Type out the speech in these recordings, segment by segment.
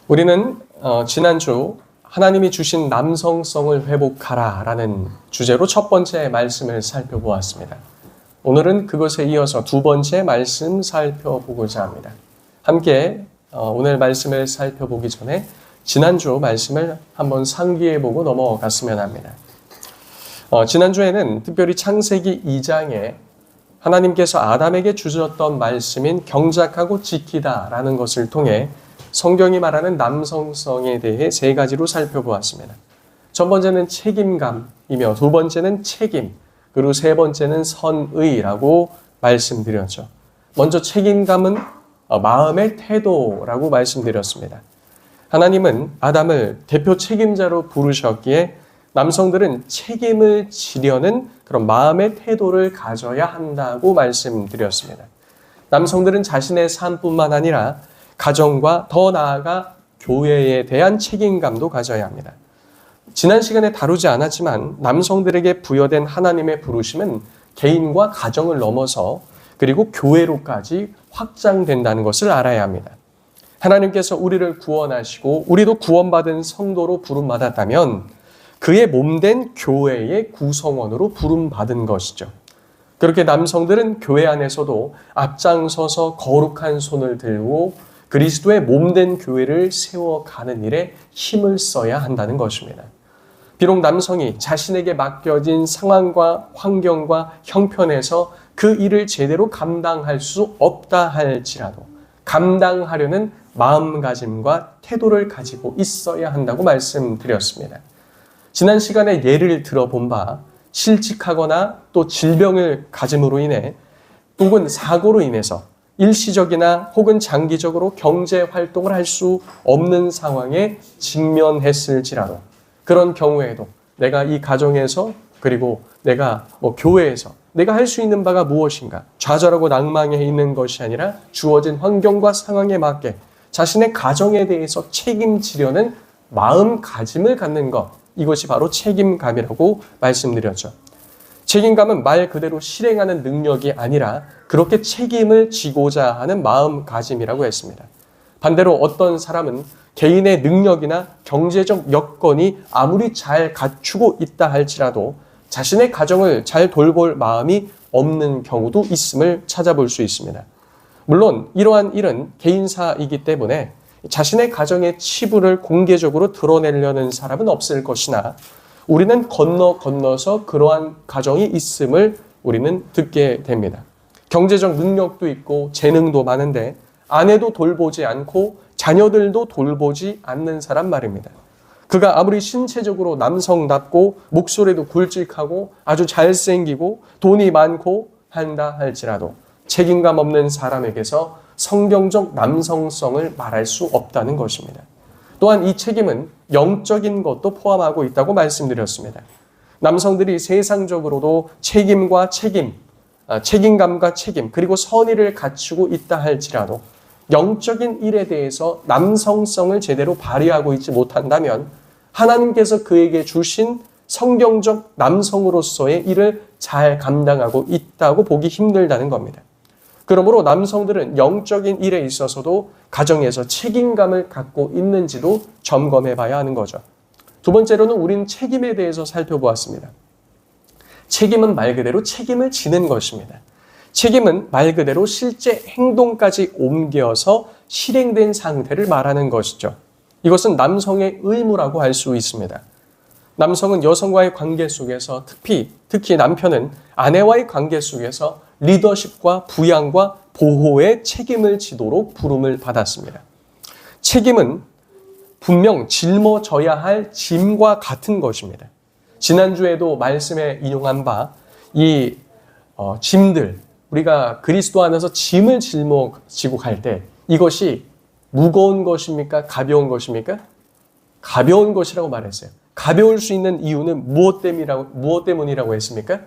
우리는 지난주 하나님이 주신 남성성을 회복하라 라는 주제로 첫 번째 말씀을 살펴보았습니다. 오늘은 그것에 이어서 두 번째 말씀 살펴보고자 합니다. 함께 오늘 말씀을 살펴보기 전에 지난주 말씀을 한번 상기해보고 넘어갔으면 합니다. 지난주에는 특별히 창세기 2장에 하나님께서 아담에게 주셨던 말씀인 경작하고 지키다 라는 것을 통해 성경이 말하는 남성성에 대해 세 가지로 살펴보았습니다. 첫 번째는 책임감이며 두 번째는 책임, 그리고 세 번째는 선의라고 말씀드렸죠. 먼저 책임감은 마음의 태도라고 말씀드렸습니다. 하나님은 아담을 대표 책임자로 부르셨기에 남성들은 책임을 지려는 그런 마음의 태도를 가져야 한다고 말씀드렸습니다. 남성들은 자신의 삶뿐만 아니라 가정과 더 나아가 교회에 대한 책임감도 가져야 합니다. 지난 시간에 다루지 않았지만 남성들에게 부여된 하나님의 부르심은 개인과 가정을 넘어서 그리고 교회로까지 확장된다는 것을 알아야 합니다. 하나님께서 우리를 구원하시고 우리도 구원받은 성도로 부름받았다면 그의 몸된 교회의 구성원으로 부름받은 것이죠. 그렇게 남성들은 교회 안에서도 앞장서서 거룩한 손을 들고 그리스도의 몸된 교회를 세워가는 일에 힘을 써야 한다는 것입니다. 비록 남성이 자신에게 맡겨진 상황과 환경과 형편에서 그 일을 제대로 감당할 수 없다 할지라도 감당하려는 마음가짐과 태도를 가지고 있어야 한다고 말씀드렸습니다. 지난 시간에 예를 들어본 바 실직하거나 또 질병을 가짐으로 인해 혹은 사고로 인해서 일시적이나 혹은 장기적으로 경제 활동을 할 수 없는 상황에 직면했을지라도 그런 경우에도 내가 이 가정에서 그리고 내가 교회에서 내가 할 수 있는 바가 무엇인가 좌절하고 낭망해 있는 것이 아니라 주어진 환경과 상황에 맞게 자신의 가정에 대해서 책임지려는 마음가짐을 갖는 것, 이것이 바로 책임감이라고 말씀드렸죠. 책임감은 말 그대로 실행하는 능력이 아니라 그렇게 책임을 지고자 하는 마음가짐이라고 했습니다. 반대로 어떤 사람은 개인의 능력이나 경제적 여건이 아무리 잘 갖추고 있다 할지라도 자신의 가정을 잘 돌볼 마음이 없는 경우도 있음을 찾아볼 수 있습니다. 물론 이러한 일은 개인사이기 때문에 자신의 가정의 치부를 공개적으로 드러내려는 사람은 없을 것이나 우리는 건너서 그러한 가정이 있음을 우리는 듣게 됩니다. 경제적 능력도 있고 재능도 많은데 아내도 돌보지 않고 자녀들도 돌보지 않는 사람 말입니다. 그가 아무리 신체적으로 남성답고 목소리도 굵직하고 아주 잘생기고 돈이 많고 한다 할지라도 책임감 없는 사람에게서 성경적 남성성을 말할 수 없다는 것입니다. 또한 이 책임은 영적인 것도 포함하고 있다고 말씀드렸습니다. 남성들이 세상적으로도 책임과 책임감과 책임, 그리고 선의를 갖추고 있다 할지라도 영적인 일에 대해서 남성성을 제대로 발휘하고 있지 못한다면 하나님께서 그에게 주신 성경적 남성으로서의 일을 잘 감당하고 있다고 보기 힘들다는 겁니다. 그러므로 남성들은 영적인 일에 있어서도 가정에서 책임감을 갖고 있는지도 점검해 봐야 하는 거죠. 두 번째로는 우리는 책임에 대해서 살펴보았습니다. 책임은 말 그대로 책임을 지는 것입니다. 책임은 말 그대로 실제 행동까지 옮겨서 실행된 상태를 말하는 것이죠. 이것은 남성의 의무라고 할 수 있습니다. 남성은 여성과의 관계 속에서 특히 남편은 아내와의 관계 속에서 리더십과 부양과 보호의 책임을 지도록 부름을 받았습니다. 책임은 분명 짊어져야 할 짐과 같은 것입니다. 지난주에도 말씀에 인용한 바 이 짐들, 우리가 그리스도 안에서 짐을 짊어지고 갈 때 이것이 무거운 것입니까? 가벼운 것입니까? 가벼운 것이라고 말했어요. 가벼울 수 있는 이유는 무엇 때문이라고 했습니까?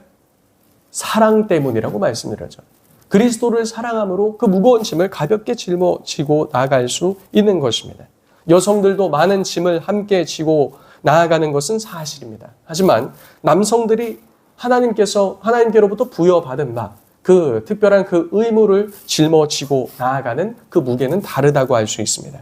사랑 때문이라고 말씀드렸죠. 그리스도를 사랑함으로 그 무거운 짐을 가볍게 짊어지고 나아갈 수 있는 것입니다. 여성들도 많은 짐을 함께 지고 나아가는 것은 사실입니다. 하지만 남성들이 하나님께로부터 부여받은 바, 그 특별한 그 의무를 짊어지고 나아가는 그 무게는 다르다고 할 수 있습니다.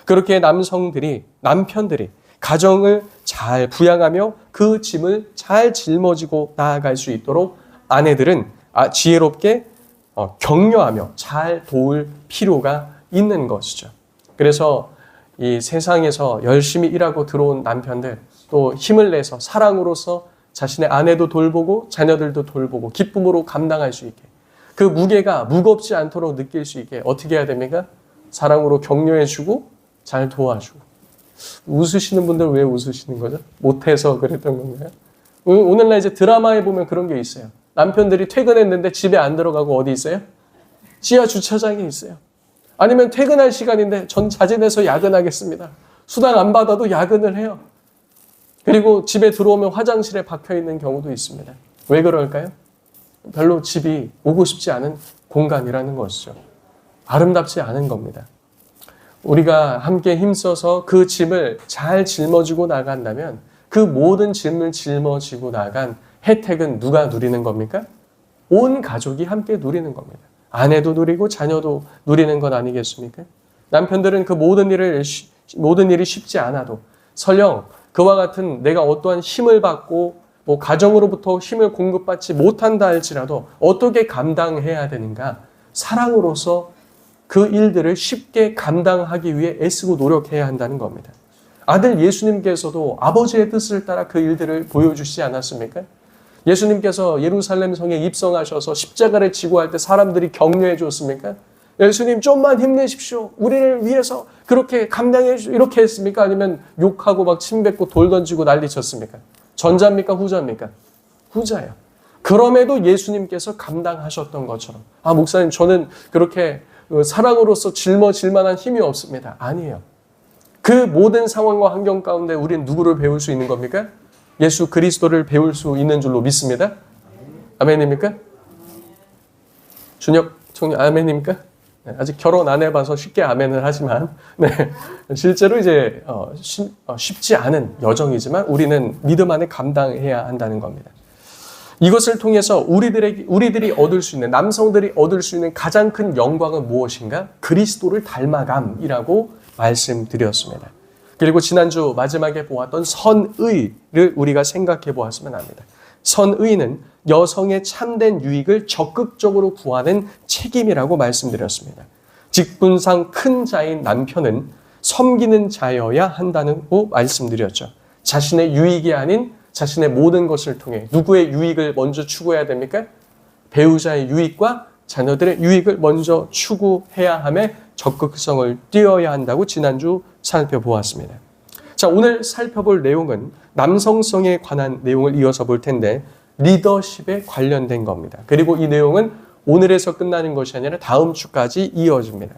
그렇게 남편들이 가정을 잘 부양하며 그 짐을 잘 짊어지고 나아갈 수 있도록 아내들은 지혜롭게 격려하며 잘 도울 필요가 있는 것이죠. 그래서 이 세상에서 열심히 일하고 들어온 남편들, 또 힘을 내서 사랑으로서 자신의 아내도 돌보고 자녀들도 돌보고 기쁨으로 감당할 수 있게, 그 무게가 무겁지 않도록 느낄 수 있게 어떻게 해야 됩니까? 사랑으로 격려해주고 잘 도와주고. 웃으시는 분들 왜 웃으시는 거죠? 못해서 그랬던 건가요? 오늘날 이제 드라마에 보면 그런 게 있어요. 남편들이 퇴근했는데 집에 안 들어가고 어디 있어요? 지하 주차장에 있어요. 아니면 퇴근할 시간인데 전 자진해서 야근하겠습니다. 수당 안 받아도 야근을 해요. 그리고 집에 들어오면 화장실에 박혀 있는 경우도 있습니다. 왜 그럴까요? 별로 집이 오고 싶지 않은 공간이라는 것이죠. 아름답지 않은 겁니다. 우리가 함께 힘써서 그 짐을 잘 짊어지고 나간다면 그 모든 짐을 짊어지고 나간 혜택은 누가 누리는 겁니까? 온 가족이 함께 누리는 겁니다. 아내도 누리고 자녀도 누리는 것 아니겠습니까? 남편들은 그 모든 일이 쉽지 않아도 설령 그와 같은 내가 어떠한 힘을 받고 가정으로부터 힘을 공급받지 못한다 할지라도 어떻게 감당해야 되는가? 사랑으로서 그 일들을 쉽게 감당하기 위해 애쓰고 노력해야 한다는 겁니다. 아들 예수님께서도 아버지의 뜻을 따라 그 일들을 보여주시지 않았습니까? 예수님께서 예루살렘 성에 입성하셔서 십자가를 지고 할 때 사람들이 격려해 줬습니까? 예수님 좀만 힘내십시오. 우리를 위해서 그렇게 감당해 주십시오. 이렇게 했습니까? 아니면 욕하고 막 침뱉고 돌 던지고 난리 쳤습니까? 전자입니까? 후자입니까? 후자예요. 그럼에도 예수님께서 감당하셨던 것처럼 목사님 저는 그렇게 사랑으로서 짊어질 만한 힘이 없습니다. 아니에요. 그 모든 상황과 환경 가운데 우리는 누구를 배울 수 있는 겁니까? 예수 그리스도를 배울 수 있는 줄로 믿습니다. 아멘입니까? 준혁 총리 아멘입니까? 네, 아직 결혼 안 해봐서 쉽게 아멘을 하지만 실제로 이제 쉽지 않은 여정이지만 우리는 믿음 안에 감당해야 한다는 겁니다. 이것을 통해서 우리들이 얻을 수 있는, 남성들이 얻을 수 있는 가장 큰 영광은 무엇인가? 그리스도를 닮아감이라고 말씀드렸습니다. 그리고 지난주 마지막에 보았던 선의를 우리가 생각해 보았으면 합니다. 선의는 여성의 참된 유익을 적극적으로 구하는 책임이라고 말씀드렸습니다. 직분상 큰 자인 남편은 섬기는 자여야 한다고 말씀드렸죠. 자신의 유익이 아닌 자신의 모든 것을 통해 누구의 유익을 먼저 추구해야 됩니까? 배우자의 유익과 자녀들의 유익을 먼저 추구해야 함에 적극성을 띄어야 한다고 지난주 살펴보았습니다. 자, 오늘 살펴볼 내용은 남성성에 관한 내용을 이어서 볼 텐데 리더십에 관련된 겁니다. 그리고 이 내용은 오늘에서 끝나는 것이 아니라 다음 주까지 이어집니다.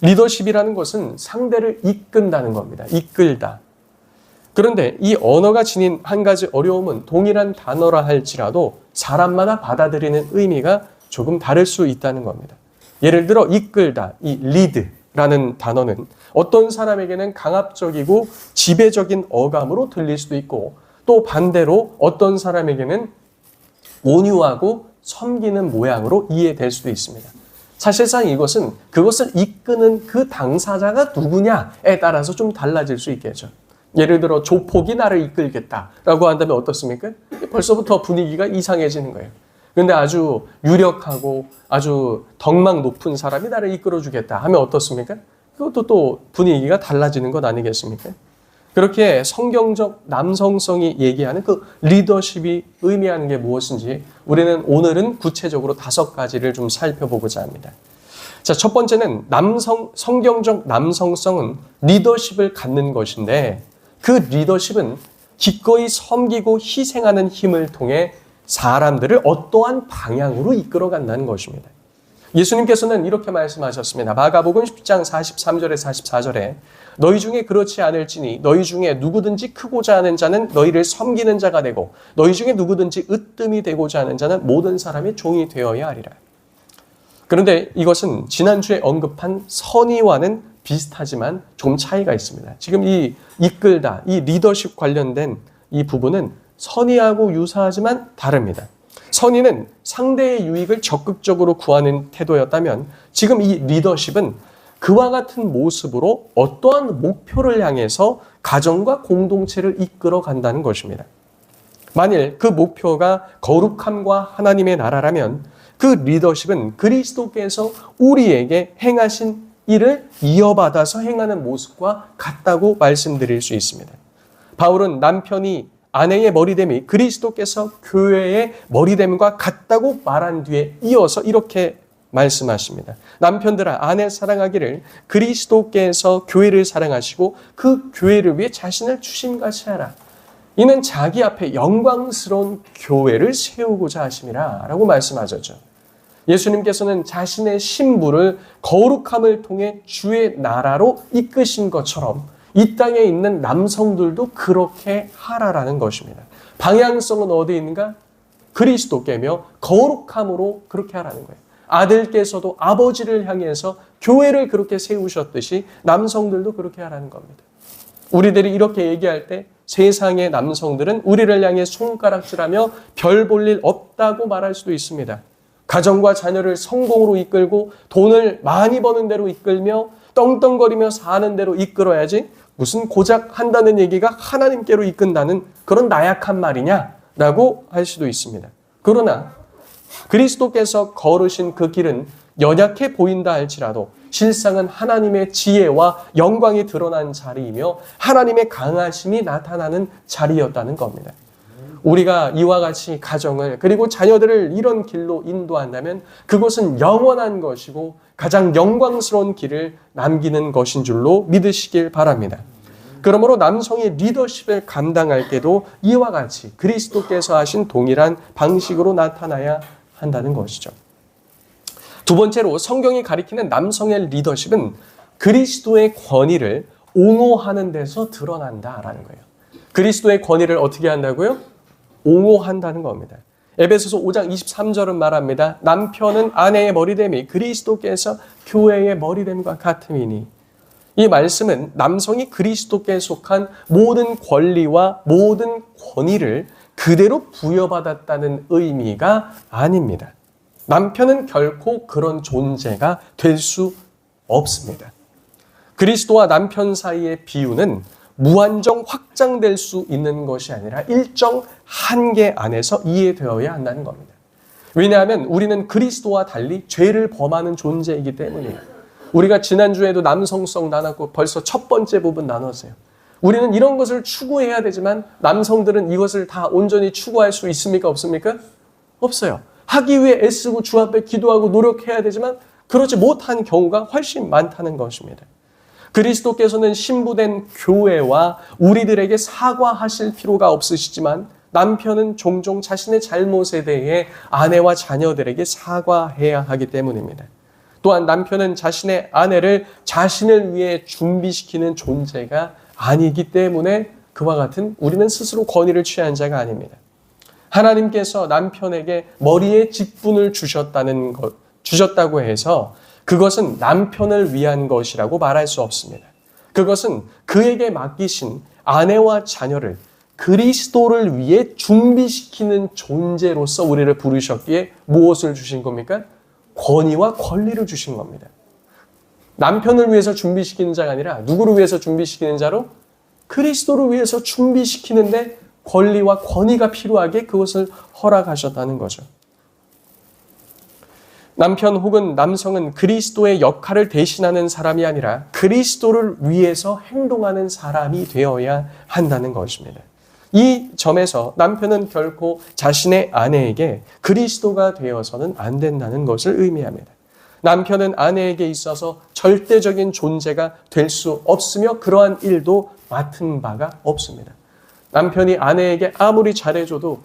리더십이라는 것은 상대를 이끈다는 겁니다. 이끌다. 그런데 이 언어가 지닌 한 가지 어려움은 동일한 단어라 할지라도 사람마다 받아들이는 의미가 조금 다를 수 있다는 겁니다. 예를 들어 이끌다, 이 lead라는 단어는 어떤 사람에게는 강압적이고 지배적인 어감으로 들릴 수도 있고 또 반대로 어떤 사람에게는 온유하고 섬기는 모양으로 이해될 수도 있습니다. 사실상 이것은 그것을 이끄는 그 당사자가 누구냐에 따라서 좀 달라질 수 있겠죠. 예를 들어 조폭이 나를 이끌겠다라고 한다면 어떻습니까? 벌써부터 분위기가 이상해지는 거예요. 그런데 아주 유력하고 아주 덕망 높은 사람이 나를 이끌어주겠다 하면 어떻습니까? 그것도 또 분위기가 달라지는 것 아니겠습니까? 그렇게 성경적 남성성이 얘기하는 그 리더십이 의미하는 게 무엇인지 우리는 오늘은 구체적으로 5가지를 좀 살펴보고자 합니다. 자, 첫 번째는 성경적 남성성은 리더십을 갖는 것인데 그 리더십은 기꺼이 섬기고 희생하는 힘을 통해 사람들을 어떠한 방향으로 이끌어간다는 것입니다. 예수님께서는 이렇게 말씀하셨습니다. 마가복음 10장 43절에 44절에 너희 중에 그렇지 않을지니 너희 중에 누구든지 크고자 하는 자는 너희를 섬기는 자가 되고 너희 중에 누구든지 으뜸이 되고자 하는 자는 모든 사람의 종이 되어야 하리라. 그런데 이것은 지난주에 언급한 선의와는 비슷하지만 좀 차이가 있습니다. 지금 이 이끌다, 이 리더십 관련된 이 부분은 선의하고 유사하지만 다릅니다. 선의는 상대의 유익을 적극적으로 구하는 태도였다면 지금 이 리더십은 그와 같은 모습으로 어떠한 목표를 향해서 가정과 공동체를 이끌어 간다는 것입니다. 만일 그 목표가 거룩함과 하나님의 나라라면 그 리더십은 그리스도께서 우리에게 행하신 일을 이어받아서 행하는 모습과 같다고 말씀드릴 수 있습니다. 바울은 남편이 아내의 머리됨이 그리스도께서 교회의 머리됨과 같다고 말한 뒤에 이어서 이렇게 말씀하십니다. 남편들아 아내 사랑하기를 그리스도께서 교회를 사랑하시고 그 교회를 위해 자신을 주심같이 하라. 이는 자기 앞에 영광스러운 교회를 세우고자 하심이라 라고 말씀하셨죠. 예수님께서는 자신의 신부를 거룩함을 통해 주의 나라로 이끄신 것처럼 이 땅에 있는 남성들도 그렇게 하라라는 것입니다. 방향성은 어디에 있는가? 그리스도께며 거룩함으로 그렇게 하라는 거예요. 아들께서도 아버지를 향해서 교회를 그렇게 세우셨듯이 남성들도 그렇게 하라는 겁니다. 우리들이 이렇게 얘기할 때 세상의 남성들은 우리를 향해 손가락질하며 별 볼 일 없다고 말할 수도 있습니다. 가정과 자녀를 성공으로 이끌고 돈을 많이 버는 대로 이끌며 떵떵거리며 사는 대로 이끌어야지 무슨 고작 한다는 얘기가 하나님께로 이끈다는 그런 나약한 말이냐라고 할 수도 있습니다. 그러나 그리스도께서 걸으신 그 길은 연약해 보인다 할지라도 실상은 하나님의 지혜와 영광이 드러난 자리이며 하나님의 강하심이 나타나는 자리였다는 겁니다. 우리가 이와 같이 가정을 그리고 자녀들을 이런 길로 인도한다면 그것은 영원한 것이고 가장 영광스러운 길을 남기는 것인 줄로 믿으시길 바랍니다. 그러므로 남성의 리더십을 감당할 때도 이와 같이 그리스도께서 하신 동일한 방식으로 나타나야 한다는 것이죠. 두 번째로 성경이 가리키는 남성의 리더십은 그리스도의 권위를 옹호하는 데서 드러난다라는 거예요. 그리스도의 권위를 어떻게 한다고요? 옹호한다는 겁니다. 에베소서 5장 23절은 말합니다. 남편은 아내의 머리됨이 그리스도께서 교회의 머리됨과 같음이니. 이 말씀은 남성이 그리스도께 속한 모든 권리와 모든 권위를 그대로 부여받았다는 의미가 아닙니다. 남편은 결코 그런 존재가 될 수 없습니다. 그리스도와 남편 사이의 비유는 무한정 확장될 수 있는 것이 아니라 일정 한계 안에서 이해되어야 한다는 겁니다. 왜냐하면 우리는 그리스도와 달리 죄를 범하는 존재이기 때문이에요. 우리가 지난주에도 남성성 나눴고 벌써 첫 번째 부분 나눴어요. 우리는 이런 것을 추구해야 되지만 남성들은 이것을 다 온전히 추구할 수 있습니까? 없습니까? 없어요. 하기 위해 애쓰고 주 앞에 기도하고 노력해야 되지만 그렇지 못한 경우가 훨씬 많다는 것입니다. 그리스도께서는 신부된 교회와 우리들에게 사과하실 필요가 없으시지만 남편은 종종 자신의 잘못에 대해 아내와 자녀들에게 사과해야 하기 때문입니다. 또한 남편은 자신의 아내를 자신을 위해 준비시키는 존재가 아니기 때문에 그와 같은 우리는 스스로 권위를 취한 자가 아닙니다. 하나님께서 남편에게 머리에 직분을 주셨다고 해서 그것은 남편을 위한 것이라고 말할 수 없습니다. 그것은 그에게 맡기신 아내와 자녀를 그리스도를 위해 준비시키는 존재로서 우리를 부르셨기에 무엇을 주신 겁니까? 권위와 권리를 주신 겁니다. 남편을 위해서 준비시키는 자가 아니라 누구를 위해서 준비시키는 자로? 그리스도를 위해서 준비시키는데 권리와 권위가 필요하게 그것을 허락하셨다는 거죠. 남편 혹은 남성은 그리스도의 역할을 대신하는 사람이 아니라 그리스도를 위해서 행동하는 사람이 되어야 한다는 것입니다. 이 점에서 남편은 결코 자신의 아내에게 그리스도가 되어서는 안 된다는 것을 의미합니다. 남편은 아내에게 있어서 절대적인 존재가 될 수 없으며 그러한 일도 맡은 바가 없습니다. 남편이 아내에게 아무리 잘해줘도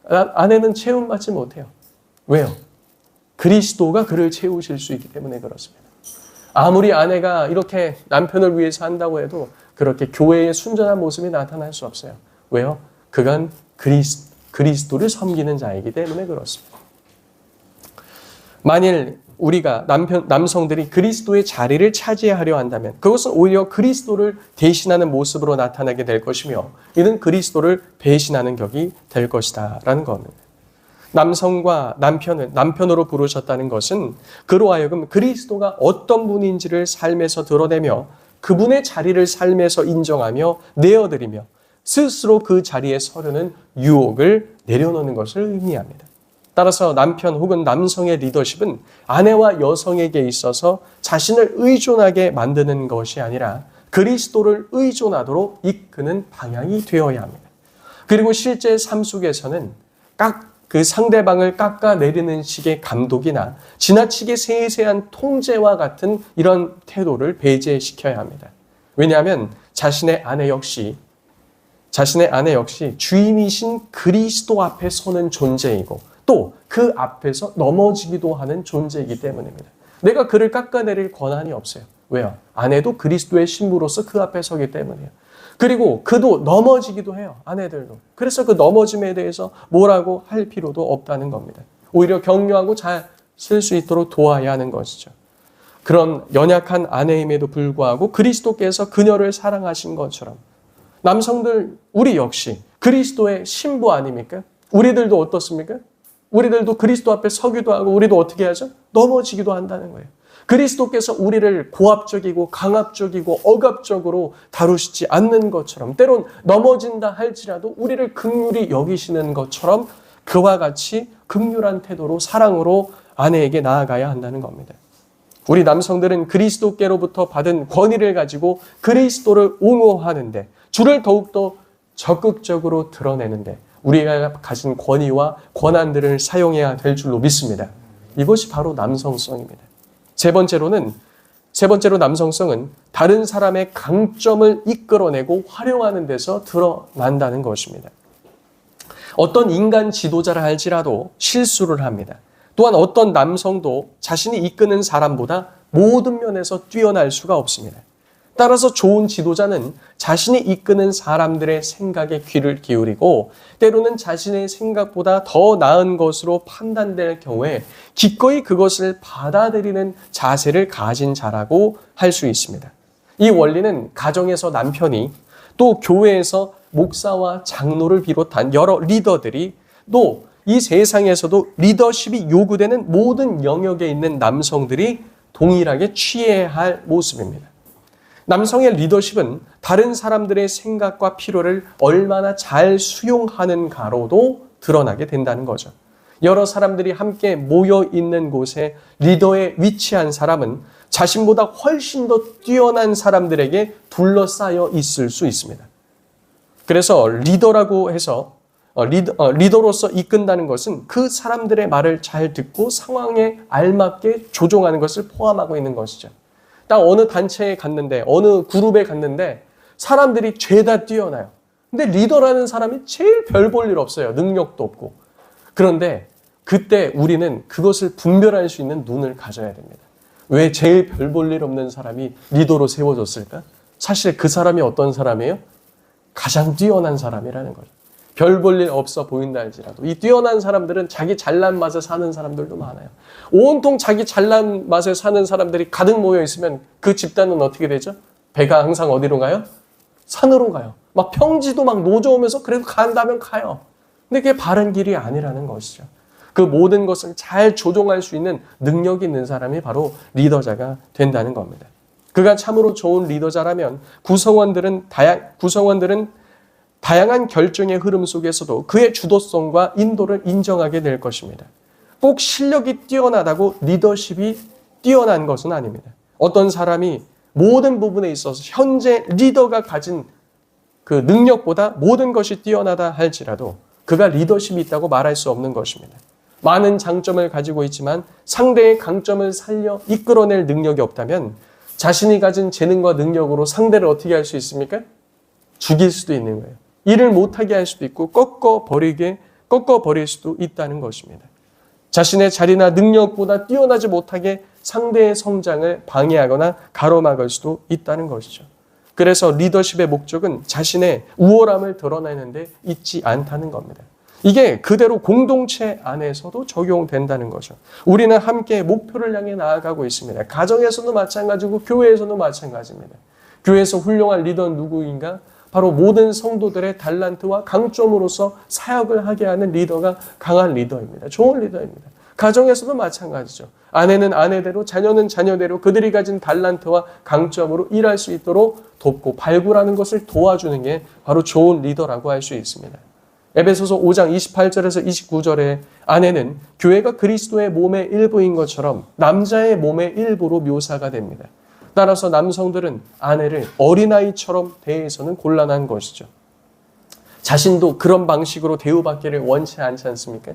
아내는 채움받지 못해요. 왜요? 그리스도가 그를 채우실 수 있기 때문에 그렇습니다. 아무리 아내가 이렇게 남편을 위해서 한다고 해도 그렇게 교회의 순전한 모습이 나타날 수 없어요. 왜요? 그건 그리스도를 섬기는 자이기 때문에 그렇습니다. 만일 우리가 남성들이 그리스도의 자리를 차지하려 한다면 그것은 오히려 그리스도를 대신하는 모습으로 나타나게 될 것이며 이는 그리스도를 배신하는 격이 될 것이다 라는 겁니다. 남성과 남편으로 부르셨다는 것은 그로 하여금 그리스도가 어떤 분인지를 삶에서 드러내며 그분의 자리를 삶에서 인정하며 내어드리며 스스로 그 자리에 서려는 유혹을 내려놓는 것을 의미합니다. 따라서 남편 혹은 남성의 리더십은 아내와 여성에게 있어서 자신을 의존하게 만드는 것이 아니라 그리스도를 의존하도록 이끄는 방향이 되어야 합니다. 그리고 실제 삶 속에서는 그 상대방을 깎아내리는 식의 감독이나 지나치게 세세한 통제와 같은 이런 태도를 배제시켜야 합니다. 왜냐하면 자신의 아내 역시 주인이신 그리스도 앞에 서는 존재이고 또 그 앞에서 넘어지기도 하는 존재이기 때문입니다. 내가 그를 깎아내릴 권한이 없어요. 왜요? 아내도 그리스도의 신부로서 그 앞에 서기 때문이에요. 그리고 그도 넘어지기도 해요. 아내들도. 그래서 그 넘어짐에 대해서 뭐라고 할 필요도 없다는 겁니다. 오히려 격려하고 잘 쓸 수 있도록 도와야 하는 것이죠. 그런 연약한 아내임에도 불구하고 그리스도께서 그녀를 사랑하신 것처럼 남성들 우리 역시 그리스도의 신부 아닙니까? 우리들도 어떻습니까? 우리들도 그리스도 앞에 서기도 하고 우리도 어떻게 하죠? 넘어지기도 한다는 거예요. 그리스도께서 우리를 고압적이고 강압적이고 억압적으로 다루시지 않는 것처럼 때론 넘어진다 할지라도 우리를 긍휼히 여기시는 것처럼 그와 같이 긍휼한 태도로 사랑으로 아내에게 나아가야 한다는 겁니다. 우리 남성들은 그리스도께로부터 받은 권위를 가지고 그리스도를 옹호하는데 주를 더욱더 적극적으로 드러내는데 우리가 가진 권위와 권한들을 사용해야 될 줄로 믿습니다. 이것이 바로 남성성입니다. 세 번째로 남성성은 다른 사람의 강점을 이끌어내고 활용하는 데서 드러난다는 것입니다. 어떤 인간 지도자를 할지라도 실수를 합니다. 또한 어떤 남성도 자신이 이끄는 사람보다 모든 면에서 뛰어날 수가 없습니다. 따라서 좋은 지도자는 자신이 이끄는 사람들의 생각에 귀를 기울이고 때로는 자신의 생각보다 더 나은 것으로 판단될 경우에 기꺼이 그것을 받아들이는 자세를 가진 자라고 할 수 있습니다. 이 원리는 가정에서 남편이 또 교회에서 목사와 장로를 비롯한 여러 리더들이 또 이 세상에서도 리더십이 요구되는 모든 영역에 있는 남성들이 동일하게 취해야 할 모습입니다. 남성의 리더십은 다른 사람들의 생각과 필요를 얼마나 잘 수용하는가로도 드러나게 된다는 거죠. 여러 사람들이 함께 모여 있는 곳에 리더에 위치한 사람은 자신보다 훨씬 더 뛰어난 사람들에게 둘러싸여 있을 수 있습니다. 그래서 리더라고 해서 리더로서 이끈다는 것은 그 사람들의 말을 잘 듣고 상황에 알맞게 조종하는 것을 포함하고 있는 것이죠. 딱 어느 단체에 갔는데 어느 그룹에 갔는데 사람들이 죄다 뛰어나요. 근데 리더라는 사람이 제일 별 볼 일 없어요. 능력도 없고. 그런데 그때 우리는 그것을 분별할 수 있는 눈을 가져야 됩니다. 왜 제일 별 볼 일 없는 사람이 리더로 세워졌을까? 사실 그 사람이 어떤 사람이에요? 가장 뛰어난 사람이라는 거죠. 별 볼 일 없어 보인다 할지라도 이 뛰어난 사람들은 자기 잘난 맛에 사는 사람들도 많아요. 온통 자기 잘난 맛에 사는 사람들이 가득 모여 있으면 그 집단은 어떻게 되죠? 배가 항상 어디로 가요? 산으로 가요. 막 평지도 막 노져오면서 그래도 간다면 가요. 근데 그게 바른 길이 아니라는 것이죠. 그 모든 것을 잘 조종할 수 있는 능력이 있는 사람이 바로 리더자가 된다는 겁니다. 그가 참으로 좋은 리더자라면 구성원들은 다양한 결정의 흐름 속에서도 그의 주도성과 인도를 인정하게 될 것입니다. 꼭 실력이 뛰어나다고 리더십이 뛰어난 것은 아닙니다. 어떤 사람이 모든 부분에 있어서 현재 리더가 가진 그 능력보다 모든 것이 뛰어나다 할지라도 그가 리더십이 있다고 말할 수 없는 것입니다. 많은 장점을 가지고 있지만 상대의 강점을 살려 이끌어낼 능력이 없다면 자신이 가진 재능과 능력으로 상대를 어떻게 할 수 있습니까? 죽일 수도 있는 거예요. 일을 못하게 할 수도 있고 꺾어 버릴 수도 있다는 것입니다. 자신의 자리나 능력보다 뛰어나지 못하게 상대의 성장을 방해하거나 가로막을 수도 있다는 것이죠. 그래서 리더십의 목적은 자신의 우월함을 드러내는 데 있지 않다는 겁니다. 이게 그대로 공동체 안에서도 적용된다는 거죠. 우리는 함께 목표를 향해 나아가고 있습니다. 가정에서도 마찬가지고 교회에서도 마찬가지입니다. 교회에서 훌륭한 리더는 누구인가? 바로 모든 성도들의 달란트와 강점으로서 사역을 하게 하는 리더가 강한 리더입니다. 좋은 리더입니다. 가정에서도 마찬가지죠. 아내는 아내대로, 자녀는 자녀대로 그들이 가진 달란트와 강점으로 일할 수 있도록 돕고 발굴하는 것을 도와주는 게 바로 좋은 리더라고 할 수 있습니다. 에베소서 5장 28절에서 29절에 아내는 교회가 그리스도의 몸의 일부인 것처럼 남자의 몸의 일부로 묘사가 됩니다. 따라서 남성들은 아내를 어린아이처럼 대해서는 곤란한 것이죠. 자신도 그런 방식으로 대우받기를 원치 않지 않습니까?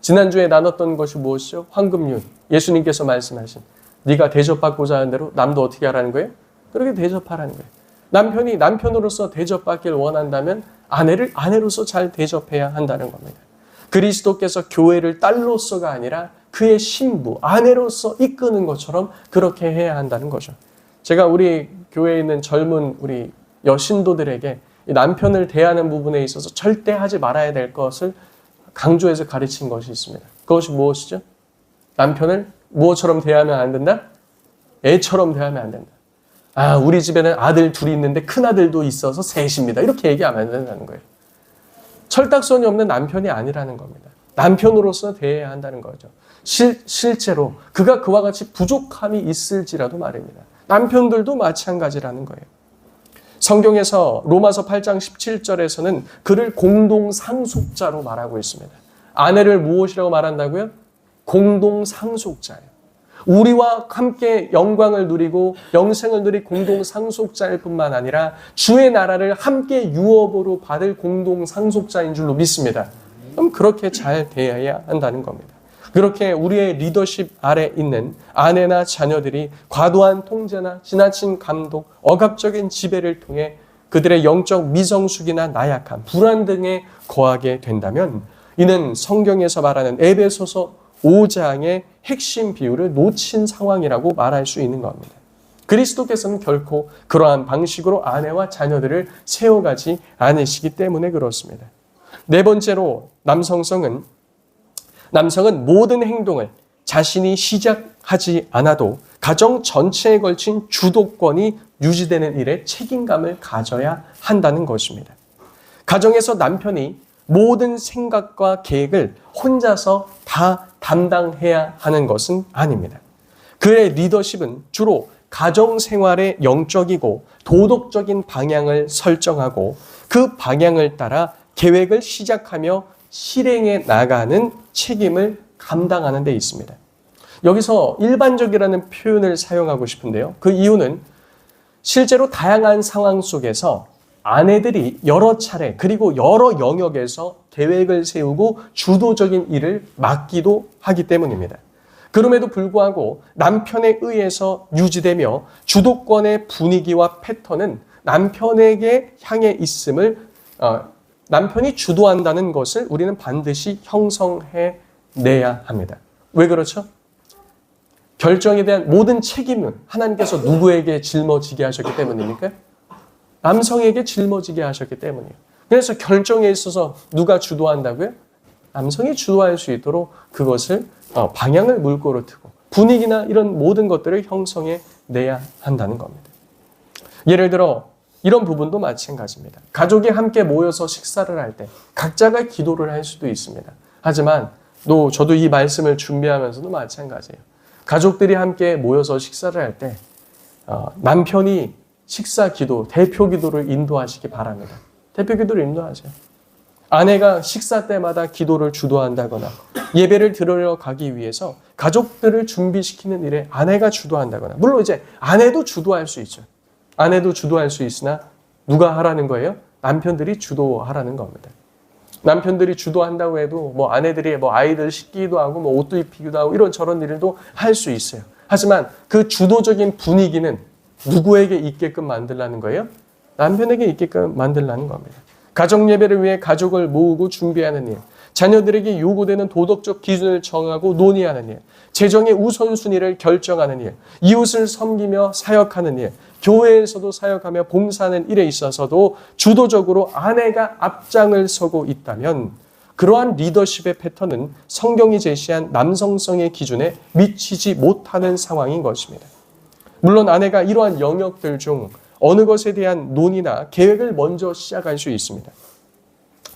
지난주에 나눴던 것이 무엇이죠? 황금률. 예수님께서 말씀하신 네가 대접받고자 하는 대로 남도 어떻게 하라는 거예요? 그렇게 대접하라는 거예요. 남편이 남편으로서 대접받기를 원한다면 아내를 아내로서 잘 대접해야 한다는 겁니다. 그리스도께서 교회를 딸로서가 아니라 그의 신부, 아내로서 이끄는 것처럼 그렇게 해야 한다는 거죠. 제가 우리 교회에 있는 젊은 우리 여신도들에게 남편을 대하는 부분에 있어서 절대 하지 말아야 될 것을 강조해서 가르친 것이 있습니다. 그것이 무엇이죠? 남편을 무엇처럼 대하면 안 된다? 애처럼 대하면 안 된다. 아, 우리 집에는 아들 둘이 있는데 큰아들도 있어서 셋입니다. 이렇게 얘기하면 안 된다는 거예요. 철딱선이 없는 남편이 아니라는 겁니다. 남편으로서 대해야 한다는 거죠. 실제로 그가 그와 같이 부족함이 있을지라도 말입니다. 남편들도 마찬가지라는 거예요. 성경에서 로마서 8장 17절에서는 그를 공동상속자로 말하고 있습니다. 아내를 무엇이라고 말한다고요? 공동상속자예요. 우리와 함께 영광을 누리고 영생을 누릴 공동상속자일 뿐만 아니라 주의 나라를 함께 유업으로 받을 공동상속자인 줄로 믿습니다. 그럼 그렇게 잘 대해야 한다는 겁니다. 그렇게 우리의 리더십 아래 있는 아내나 자녀들이 과도한 통제나 지나친 감독, 억압적인 지배를 통해 그들의 영적 미성숙이나 나약함, 불안 등에 거하게 된다면 이는 성경에서 말하는 에베소서 5장의 핵심 비유를 놓친 상황이라고 말할 수 있는 겁니다. 그리스도께서는 결코 그러한 방식으로 아내와 자녀들을 세워가지 않으시기 때문에 그렇습니다. 네 번째로 남성은 모든 행동을 자신이 시작하지 않아도 가정 전체에 걸친 주도권이 유지되는 일에 책임감을 가져야 한다는 것입니다. 가정에서 남편이 모든 생각과 계획을 혼자서 다 담당해야 하는 것은 아닙니다. 그의 리더십은 주로 가정생활의 영적이고 도덕적인 방향을 설정하고 그 방향을 따라 계획을 시작하며 실행해 나가는 책임을 감당하는 데 있습니다. 여기서 일반적이라는 표현을 사용하고 싶은데요. 그 이유는 실제로 다양한 상황 속에서 아내들이 여러 차례 그리고 여러 영역에서 계획을 세우고 주도적인 일을 맡기도 하기 때문입니다. 그럼에도 불구하고 남편에 의해서 유지되며 주도권의 분위기와 패턴은 남편에게 향해 있음을 남편이 주도한다는 것을 우리는 반드시 형성해내야 합니다. 왜 그렇죠? 결정에 대한 모든 책임은 하나님께서 누구에게 짊어지게 하셨기 때문입니까? 남성에게 짊어지게 하셨기 때문이에요. 그래서 결정에 있어서 누가 주도한다고요? 남성이 주도할 수 있도록 그것을 방향을 물꼬를 트고 분위기나 이런 모든 것들을 형성해내야 한다는 겁니다. 예를 들어 이런 부분도 마찬가지입니다. 가족이 함께 모여서 식사를 할 때 각자가 기도를 할 수도 있습니다. 하지만 저도 이 말씀을 준비하면서도 마찬가지예요. 가족들이 함께 모여서 식사를 할 때 남편이 식사 기도, 대표 기도를 인도하시기 바랍니다. 대표 기도를 인도하세요. 아내가 식사 때마다 기도를 주도한다거나 예배를 들으러 가기 위해서 가족들을 준비시키는 일에 아내가 주도한다거나 물론 이제 아내도 주도할 수 있죠. 아내도 주도할 수 있으나 누가 하라는 거예요? 남편들이 주도하라는 겁니다. 남편들이 주도한다고 해도 아내들이 아이들 씻기도 하고 옷도 입히기도 하고 이런 저런 일도 할 수 있어요. 하지만 그 주도적인 분위기는 누구에게 있게끔 만들라는 거예요? 남편에게 있게끔 만들라는 겁니다. 가정 예배를 위해 가족을 모으고 준비하는 일, 자녀들에게 요구되는 도덕적 기준을 정하고 논의하는 일, 재정의 우선순위를 결정하는 일, 이웃을 섬기며 사역하는 일, 교회에서도 사역하며 봉사하는 일에 있어서도 주도적으로 아내가 앞장을 서고 있다면 그러한 리더십의 패턴은 성경이 제시한 남성성의 기준에 미치지 못하는 상황인 것입니다. 물론 아내가 이러한 영역들 중 어느 것에 대한 논의나 계획을 먼저 시작할 수 있습니다.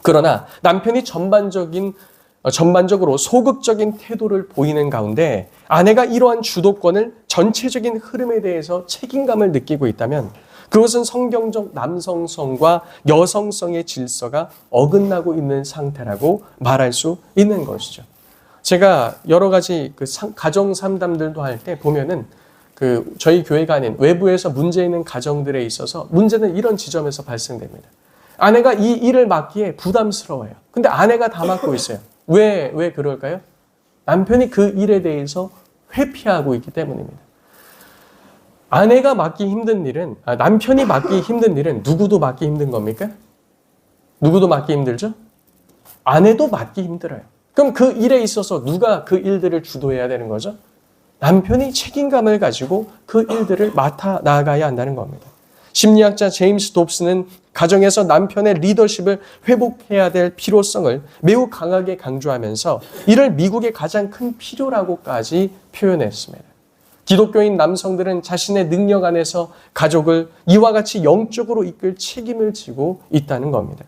그러나 남편이 전반적으로 소극적인 태도를 보이는 가운데 아내가 이러한 주도권을 전체적인 흐름에 대해서 책임감을 느끼고 있다면 그것은 성경적 남성성과 여성성의 질서가 어긋나고 있는 상태라고 말할 수 있는 것이죠. 제가 여러 가지 가정 상담들도 할 때 보면은 저희 교회가 아닌 외부에서 문제 있는 가정들에 있어서 문제는 이런 지점에서 발생됩니다. 아내가 이 일을 맡기에 부담스러워요. 근데 아내가 다 맡고 있어요. 왜 그럴까요? 남편이 그 일에 대해서 회피하고 있기 때문입니다. 아내가 맡기 힘든 일은, 남편이 맡기 힘든 일은 누구도 맡기 힘든 겁니까? 누구도 맡기 힘들죠? 아내도 맡기 힘들어요. 그럼 그 일에 있어서 누가 그 일들을 주도해야 되는 거죠? 남편이 책임감을 가지고 그 일들을 맡아 나가야 한다는 겁니다. 심리학자 제임스 dobs는 가정에서 남편의 리더십을 회복해야 될 필요성을 매우 강하게 강조하면서 이를 미국의 가장 큰 필요라고까지 표현했습니다. 기독교인 남성들은 자신의 능력 안에서 가족을 이와 같이 영적으로 이끌 책임을 지고 있다는 겁니다.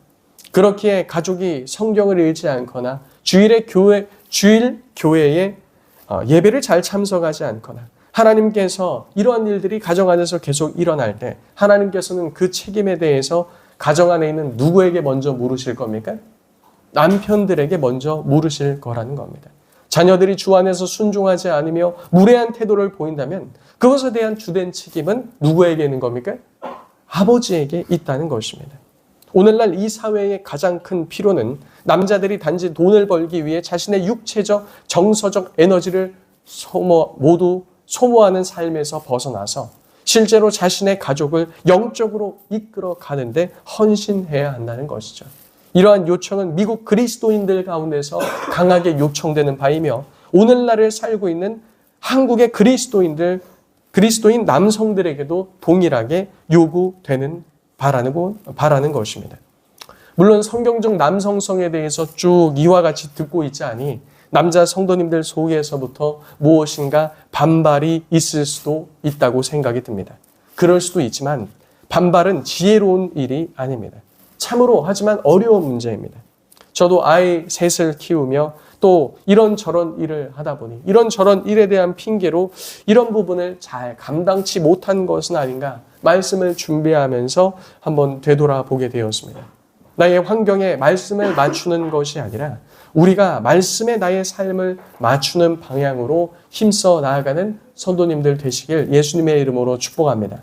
그렇기에 가족이 성경을 읽지 않거나 주일 교회에 예배를 잘 참석하지 않거나 하나님께서 이러한 일들이 가정 안에서 계속 일어날 때 하나님께서는 그 책임에 대해서 가정 안에 있는 누구에게 먼저 물으실 겁니까? 남편들에게 먼저 물으실 거라는 겁니다. 자녀들이 주 안에서 순종하지 않으며 무례한 태도를 보인다면 그것에 대한 주된 책임은 누구에게 있는 겁니까? 아버지에게 있다는 것입니다. 오늘날 이 사회의 가장 큰 필요는 남자들이 단지 돈을 벌기 위해 자신의 육체적, 정서적 에너지를 모두 소모하는 삶에서 벗어나서 실제로 자신의 가족을 영적으로 이끌어 가는데 헌신해야 한다는 것이죠. 이러한 요청은 미국 그리스도인들 가운데서 강하게 요청되는 바이며 오늘날을 살고 있는 한국의 그리스도인 남성들에게도 동일하게 요구되는 바라는 것입니다. 물론 성경적 남성성에 대해서 쭉 이와 같이 듣고 있자니 남자 성도님들 속에서부터 무엇인가 반발이 있을 수도 있다고 생각이 듭니다. 그럴 수도 있지만 반발은 지혜로운 일이 아닙니다. 참으로 하지만 어려운 문제입니다. 저도 아이 셋을 키우며 또 이런저런 일을 하다 보니 이런저런 일에 대한 핑계로 이런 부분을 잘 감당치 못한 것은 아닌가 말씀을 준비하면서 한번 되돌아보게 되었습니다. 나의 환경에 말씀을 맞추는 것이 아니라 우리가 말씀에 나의 삶을 맞추는 방향으로 힘써 나아가는 성도님들 되시길 예수님의 이름으로 축복합니다.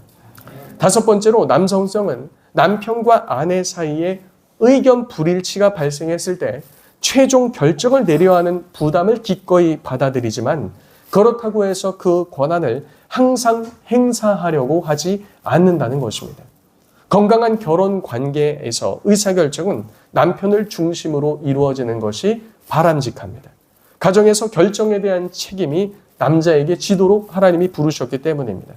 다섯 번째로 남성성은 남편과 아내 사이에 의견 불일치가 발생했을 때 최종 결정을 내려야 하는 부담을 기꺼이 받아들이지만 그렇다고 해서 그 권한을 항상 행사하려고 하지 않는다는 것입니다. 건강한 결혼 관계에서 의사결정은 남편을 중심으로 이루어지는 것이 바람직합니다. 가정에서 결정에 대한 책임이 남자에게 지도록 하나님이 부르셨기 때문입니다.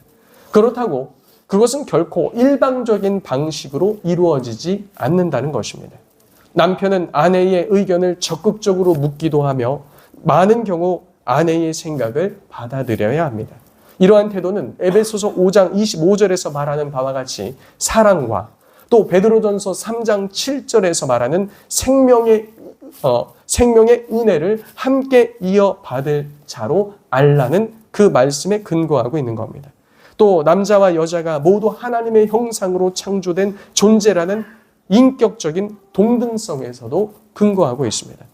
그렇다고 그것은 결코 일방적인 방식으로 이루어지지 않는다는 것입니다. 남편은 아내의 의견을 적극적으로 묻기도 하며 많은 경우 아내의 생각을 받아들여야 합니다. 이러한 태도는 에베소서 5장 25절에서 말하는 바와 같이 사랑과 또 베드로전서 3장 7절에서 말하는 생명의 은혜를 함께 이어받을 자로 알라는 그 말씀에 근거하고 있는 겁니다. 또 남자와 여자가 모두 하나님의 형상으로 창조된 존재라는 인격적인 동등성에서도 근거하고 있습니다.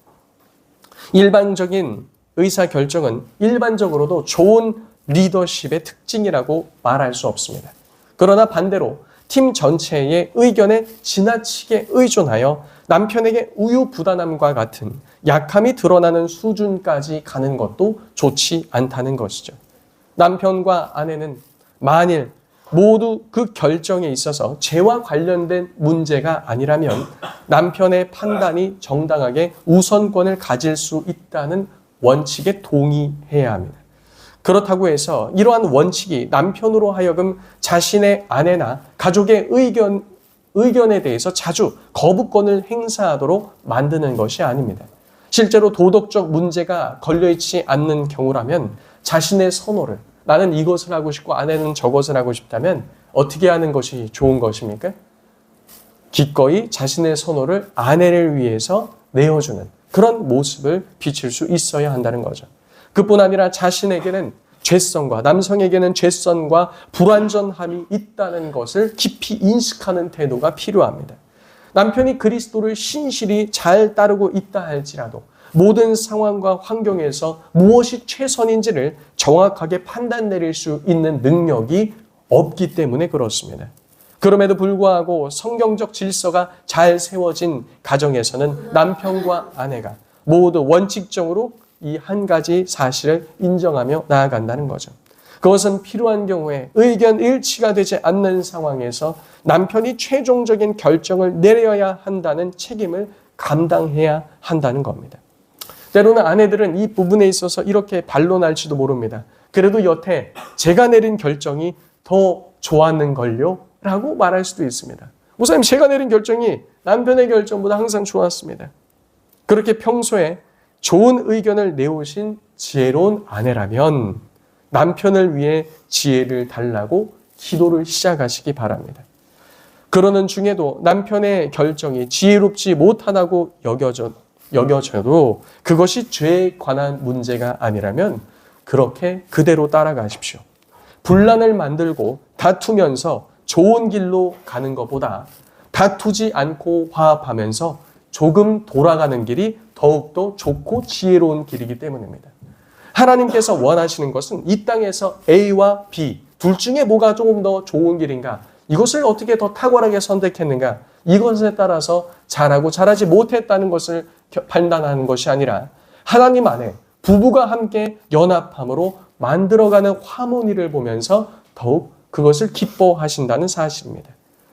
일반적인 의사결정은 일반적으로도 좋은 리더십의 특징이라고 말할 수 없습니다. 그러나 반대로 팀 전체의 의견에 지나치게 의존하여 남편에게 우유부단함과 같은 약함이 드러나는 수준까지 가는 것도 좋지 않다는 것이죠. 남편과 아내는 만일 모두 그 결정에 있어서 죄와 관련된 문제가 아니라면 남편의 판단이 정당하게 우선권을 가질 수 있다는 원칙에 동의해야 합니다. 그렇다고 해서 이러한 원칙이 남편으로 하여금 자신의 아내나 가족의 의견에 대해서 자주 거부권을 행사하도록 만드는 것이 아닙니다. 실제로 도덕적 문제가 걸려있지 않는 경우라면 자신의 선호를 나는 이것을 하고 싶고 아내는 저것을 하고 싶다면 어떻게 하는 것이 좋은 것입니까? 기꺼이 자신의 선호를 아내를 위해서 내어주는 그런 모습을 비칠 수 있어야 한다는 거죠. 그뿐 아니라 자신에게는 죄성과 남성에게는 죄성과 불완전함이 있다는 것을 깊이 인식하는 태도가 필요합니다. 남편이 그리스도를 신실히 잘 따르고 있다 할지라도 모든 상황과 환경에서 무엇이 최선인지를 정확하게 판단 내릴 수 있는 능력이 없기 때문에 그렇습니다. 그럼에도 불구하고 성경적 질서가 잘 세워진 가정에서는 남편과 아내가 모두 원칙적으로 이 한 가지 사실을 인정하며 나아간다는 거죠. 그것은 필요한 경우에 의견 일치가 되지 않는 상황에서 남편이 최종적인 결정을 내려야 한다는 책임을 감당해야 한다는 겁니다. 때로는 아내들은 이 부분에 있어서 이렇게 반론할지도 모릅니다. 그래도 여태 제가 내린 결정이 더 좋았는걸요? 라고 말할 수도 있습니다. 목사님, 제가 내린 결정이 남편의 결정보다 항상 좋았습니다. 그렇게 평소에 좋은 의견을 내오신 지혜로운 아내라면 남편을 위해 지혜를 달라고 기도를 시작하시기 바랍니다. 그러는 중에도 남편의 결정이 지혜롭지 못하다고 여겨져도 그것이 죄에 관한 문제가 아니라면 그렇게 그대로 따라가십시오. 분란을 만들고 다투면서 좋은 길로 가는 것보다 다투지 않고 화합하면서 조금 돌아가는 길이 더욱더 좋고 지혜로운 길이기 때문입니다. 하나님께서 원하시는 것은 이 땅에서 A와 B 둘 중에 뭐가 조금 더 좋은 길인가, 이것을 어떻게 더 탁월하게 선택했는가, 이것에 따라서 잘하고 잘하지 못했다는 것을 판단하는 것이 아니라 하나님 안에 부부가 함께 연합함으로 만들어가는 화목리를 보면서 더욱 그것을 기뻐하신다는 사실입니다.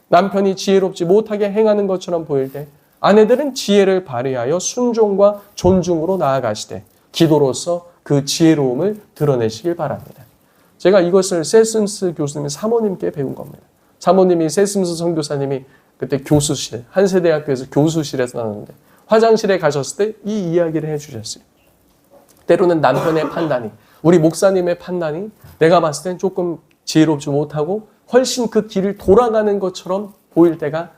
남편이 지혜롭지 못하게 행하는 것처럼 보일 때 아내들은 지혜를 발휘하여 순종과 존중으로 나아가시되 기도로서 그 지혜로움을 드러내시길 바랍니다. 제가 이것을 세슴스 교수님 사모님께 배운 겁니다. 사모님이 세슴스 선교사님이 그때 교수실, 한세대학교에서 교수실에서 나왔는데 화장실에 가셨을 때 이 이야기를 해주셨어요. 때로는 남편의 판단이, 우리 목사님의 판단이 내가 봤을 땐 조금 지혜롭지 못하고 훨씬 그 길을 돌아가는 것처럼 보일 때가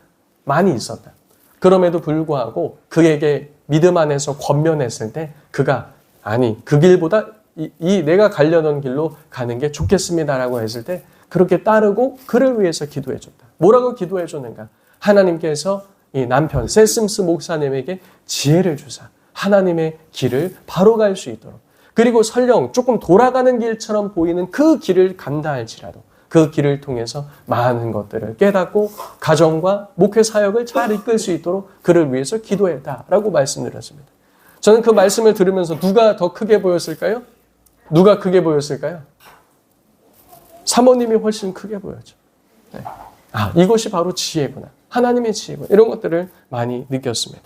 많이 있었다. 그럼에도 불구하고 그에게 믿음 안에서 권면했을 때 그가 아니 그 길보다 이 내가 가려던 길로 가는 게 좋겠습니다라고 했을 때 그렇게 따르고 그를 위해서 기도해줬다. 뭐라고 기도해줬는가? 하나님께서 이 남편 세슴스 목사님에게 지혜를 주사 하나님의 길을 바로 갈 수 있도록, 그리고 설령 조금 돌아가는 길처럼 보이는 그 길을 간다 할지라도 그 길을 통해서 많은 것들을 깨닫고 가정과 목회 사역을 잘 이끌 수 있도록 그를 위해서 기도했다라고 말씀드렸습니다. 저는 그 말씀을 들으면서 누가 더 크게 보였을까요? 누가 크게 보였을까요? 사모님이 훨씬 크게 보였죠. 네. 아, 이것이 바로 지혜구나. 하나님의 지혜구나. 이런 것들을 많이 느꼈습니다.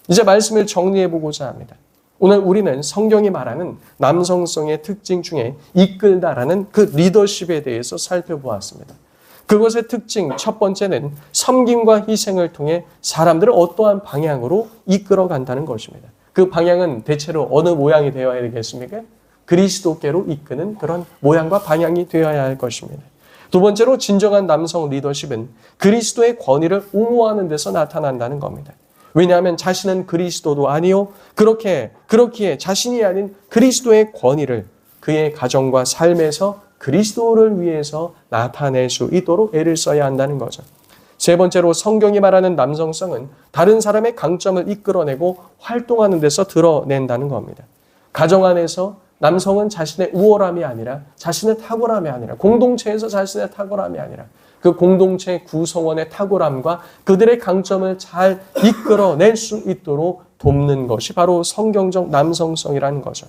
이제 말씀을 정리해보고자 합니다. 오늘 우리는 성경이 말하는 남성성의 특징 중에 이끌다라는 그 리더십에 대해서 살펴보았습니다. 그것의 특징 첫 번째는 섬김과 희생을 통해 사람들을 어떠한 방향으로 이끌어 간다는 것입니다. 그 방향은 대체로 어느 모양이 되어야 되겠습니까? 그리스도께로 이끄는 그런 모양과 방향이 되어야 할 것입니다. 두 번째로 진정한 남성 리더십은 그리스도의 권위를 옹호하는 데서 나타난다는 겁니다. 왜냐하면 자신은 그리스도도 아니요 그렇기에 자신이 아닌 그리스도의 권위를 그의 가정과 삶에서 그리스도를 위해서 나타낼 수 있도록 애를 써야 한다는 거죠. 세 번째로 성경이 말하는 남성성은 다른 사람의 강점을 이끌어내고 활동하는 데서 드러낸다는 겁니다. 가정 안에서 남성은 자신의 우월함이 아니라 자신의 탁월함이 아니라 공동체에서 자신의 탁월함이 아니라 그 공동체 구성원의 탁월함과 그들의 강점을 잘 이끌어낼 수 있도록 돕는 것이 바로 성경적 남성성이라는 거죠.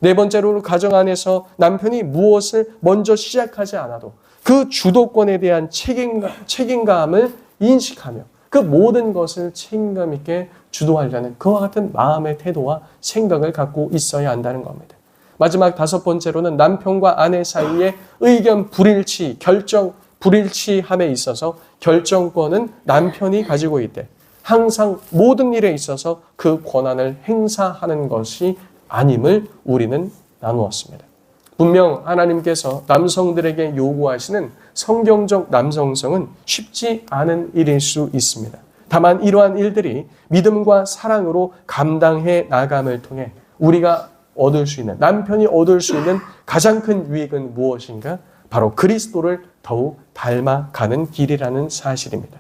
네 번째로 가정 안에서 남편이 무엇을 먼저 시작하지 않아도 그 주도권에 대한 책임감을 인식하며 그 모든 것을 책임감 있게 주도하려는 그와 같은 마음의 태도와 생각을 갖고 있어야 한다는 겁니다. 마지막 다섯 번째로는 남편과 아내 사이의 의견 불일치함에 있어서 결정권은 남편이 가지고 있되 항상 모든 일에 있어서 그 권한을 행사하는 것이 아님을 우리는 나누었습니다. 분명 하나님께서 남성들에게 요구하시는 성경적 남성성은 쉽지 않은 일일 수 있습니다. 다만 이러한 일들이 믿음과 사랑으로 감당해 나감을 통해 우리가 얻을 수 있는, 남편이 얻을 수 있는 가장 큰 유익은 무엇인가? 바로 그리스도를 더욱 닮아가는 길이라는 사실입니다.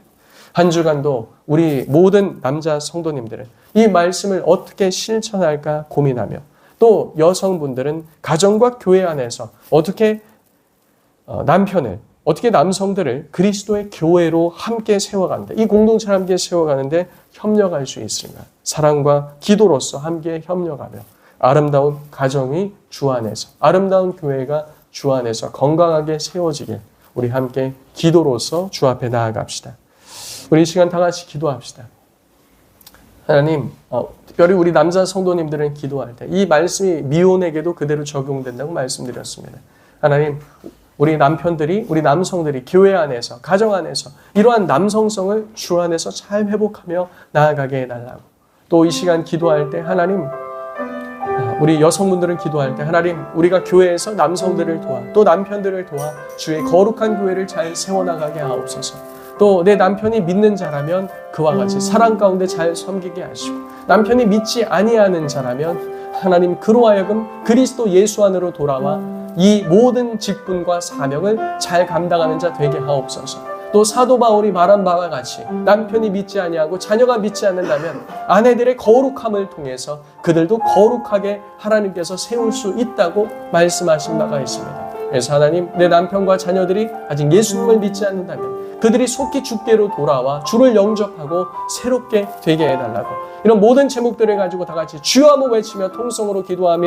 한 주간도 우리 모든 남자 성도님들은 이 말씀을 어떻게 실천할까 고민하며, 또 여성분들은 가정과 교회 안에서 어떻게 남편을, 어떻게 남성들을 그리스도의 교회로 함께 세워가는데, 이 공동체를 함께 세워가는데 협력할 수 있을까? 사랑과 기도로서 함께 협력하며 아름다운 가정이 주 안에서, 아름다운 교회가 주 안에서 건강하게 세워지길 우리 함께 기도로서 주 앞에 나아갑시다. 우리 이 시간 다 같이 기도합시다. 하나님, 특별히 우리 남자 성도님들은 기도할 때 이 말씀이 미혼에게도 그대로 적용된다고 말씀드렸습니다. 하나님, 우리 남편들이, 우리 남성들이 교회 안에서, 가정 안에서 이러한 남성성을 주 안에서 잘 회복하며 나아가게 해달라고. 또 이 시간 기도할 때 하나님, 우리 여성분들은 기도할 때 하나님, 우리가 교회에서 남성들을 도와, 또 남편들을 도와 주의 거룩한 교회를 잘 세워나가게 하옵소서. 또 내 남편이 믿는 자라면 그와 같이 사랑 가운데 잘 섬기게 하시고, 남편이 믿지 아니하는 자라면 하나님 그로 하여금 그리스도 예수 안으로 돌아와 이 모든 직분과 사명을 잘 감당하는 자 되게 하옵소서. 또 사도 바울이 말한 바와 같이 남편이 믿지 아니하고 자녀가 믿지 않는다면 아내들의 거룩함을 통해서 그들도 거룩하게 하나님께서 세울 수 있다고 말씀하신 바가 있습니다. 그래서 하나님, 내 남편과 자녀들이 아직 예수님을 믿지 않는다면 그들이 속히 주께로 돌아와 주를 영접하고 새롭게 되게 해달라고, 이런 모든 제목들을 가지고 다 같이 주여 한번 외치며 통성으로 기도합니다.